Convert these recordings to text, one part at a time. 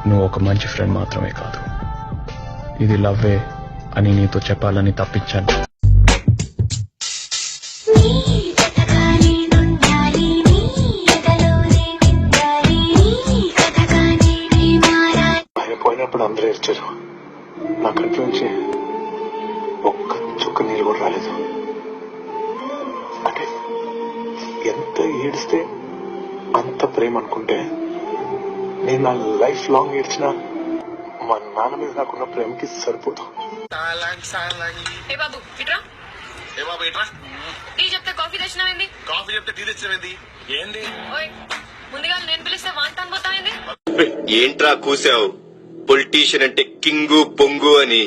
నువ్వు ఒక మంచి ఫ్రెండ్ మాత్రమే కాదు, ఇది లవ్వే అని నీతో చెప్పాలని తప్పించాను. ఆయన పోయినప్పుడు అందరూ ఏడ్చారు, నా కంటి నుంచి ఒక్క చుక్క నీళ్ళు కూడా రాలేదు. అంటే ఎంత ఏడిస్తే అంత ప్రేమ అనుకుంటే, నేను నా లైఫ్ లాంగ్ ఏడ్చినా మా నాన్న మీద నాకున్న ప్రేమకి సరిపోదు. చెప్తే కాఫీ తెచ్చినావేంది? కాఫీ చెప్తే టీ తెచ్చినవేంది? ఏంది ముందుగా నేను పిలిస్తే వాంతాను పోతాయింది. ఏంట్రా కూసావు? పొలిటీషియన్ అంటే కింగు పొంగు అని,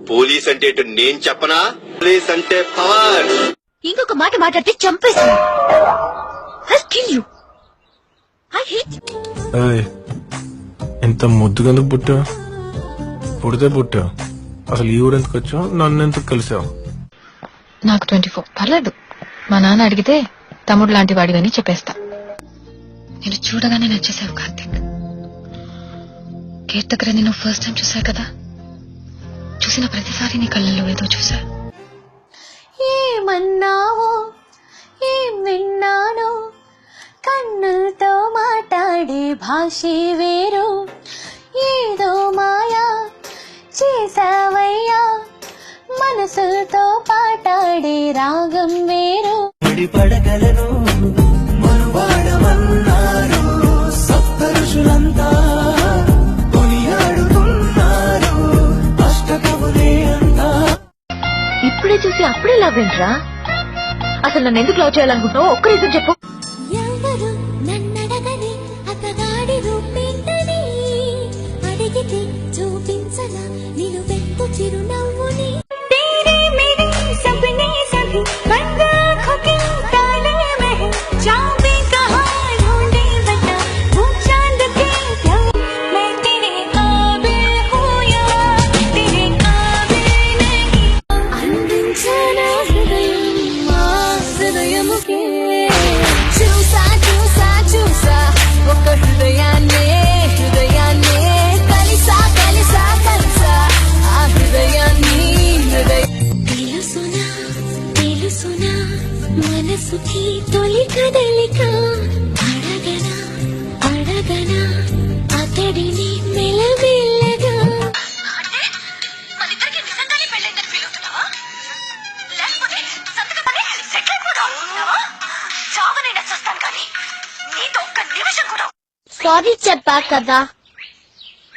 పోలీస్ అంటే నేను చెప్పనా? పోలీస్ అంటే పవర్. ఇంకొక మాట మాట్లాడితే చంపేస్తా. ఎంత ముద్దుగా పుట్టావు, పుడితే పుట్టావు. అసలు ఈ ఊరు ఎందుకు వచ్చావు, నన్ను ఎందుకు కలిసావు? నాకు 24. పర్లేదు, మా నాన్న అడిగితే తమ్ముడు లాంటి వాడివని చెప్పేస్తా. నేను చూడగానే నచ్చేసావు కార్తీక్. గేట్ దగ్గర నేను ఫస్ట్ టైం చూసా కదా, చూసిన ప్రతిసారి నీ కళ్ళల్లో ఏదో చూసా. ఏమన్నావో ఏం విన్నానో, కన్నులతో మాట్లాడే భాషే వేరు. ఏదో మాయా చేసావయ్యా, మనసుతో పాటాడే రాగం వేరు. పడగలను మనువాడమన్నారు, సప్తఋషులంతా కొనియాడుతున్నారు, అష్టకవులే అంతా. ఇప్పుడే చూసి అప్పుడే లవ్ ఏంట్రా? అసలు నన్ను ఎందుకు లవ్ చేయాలనుకుంటున్నావు? ఒక్క రీజన్ చెప్పు. ఎవరు నన్నడగని అతగాడి రూపేంటని అడిగితే చూపించగా నేను వెక్కు చిరునవ్వుని. మనసుకి తొలి కదలిక అడగనా అడగనా అతడిని మెల్లమెల్లగా. మనిద్దరికి నిజంగానే పెళ్ళైందని ఫీల్ అవుతున్నావా? లేకపోతే సంతకమని సెటిల్ అయిపోదాం అనుకుంటున్నావా? చావనైనా చేస్తాను కానీ నీతో ఒక్క నిమిషం కూడా. సారీ చెప్పా కదా,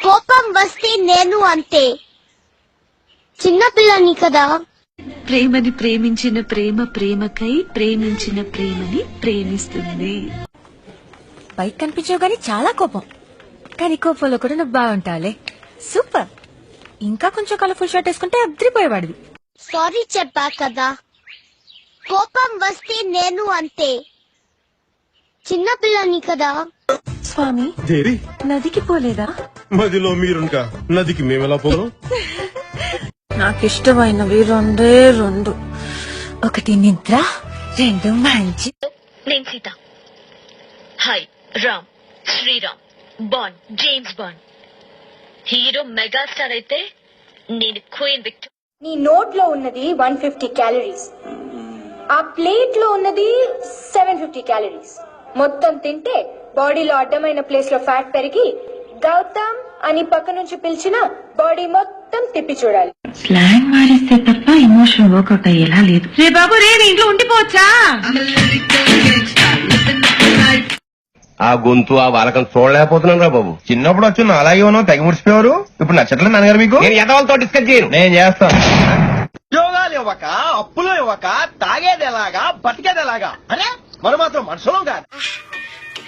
కోపం వస్తే నేను అంతే, చిన్నపిల్లని కదా. ప్రేమని ప్రేమించిన ప్రేమ ప్రేమకై ప్రేమించిన ప్రేమని ప్రేమిస్తుంది. బయట కనిపించావు గానీ చాలా కోపం, కానీ కోపంలో కూడా నువ్వు బాగుంటావులే. సూపర్. ఇంకా కొంచెం కలర్ఫుల్ షర్ట్ వేసుకుంటే అద్దరిపోయేవాడివి. సారీ చెప్పా కదా, కోపం వస్తే నేను అంతే, చిన్నపిల్లని కదా. స్వామి నదికి పోలేదా? మదిలో మీరుండగా నదికి మేమెలా పోదాం? నాకిష్టమైనవి రెండే రెండు, ఒకటి నిద్ర, రెండు మంచి. నేను Sita, hi Ram, Sriram, Bond, James Bond. Hero megastar అయితే నేను క్వీన్ విక్టోరియా. నీ నోట్ లో ఉన్నది 150 క్యాలరీస్, ఆ ప్లేట్ లో ఉన్నది 750 క్యాలరీస్. మొత్తం తింటే బాడీలో అడ్డమైన ప్లేస్ లో ఫ్యాట్ పెరిగి గౌతమ్ అని పక్క నుంచి పిలిచిన బాడీ మొత్తం తిప్పి చూడాలి. స్లాంగ్ మారిస్తే తప్ప ఎమోషన్ వర్కౌట్ అయ్యేలా లేదు. రే బాబు రే, ఇంట్లో ఉండిపోవచ్చా? ఆ గొంతు ఆ వాలకం చూడలేకపోతున్నాను రా బాబు. చిన్నప్పుడు వచ్చి నా అలాగే ఉన్నావు, తెగ ముడిచిపోయారు. ఇప్పుడు నచ్చట్లేదు నాన్నగారు మీకు? నేను ఎదవలతో డిస్కస్ చేయను. నేను చేస్తాను. ఉద్యోగాలు ఇవ్వక, అప్పులు ఇవ్వక, తాగేది ఎలాగా, బతికేది ఎలాగా అనే మనం మాత్రం మనుషులం కాదు.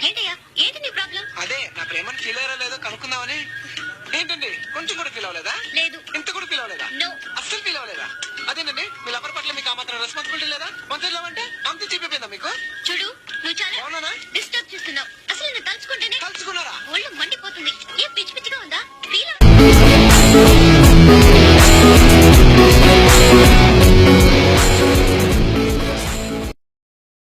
ఏంటి నీ ప్రాబ్లం? అదే నా ప్రేమను ఫీల్ అయ్యారో లేదో కనుక్కుందామని. ఏంటండి కొంచెం కూడా ఫీల్ అవ్వలేదా? లేదు. ఇంత కూడా ఫీల్ అవ్వలేదా? నో. అస్సలు ఫీల్ అవ్వలేదా? అదేనండి మీ లవర్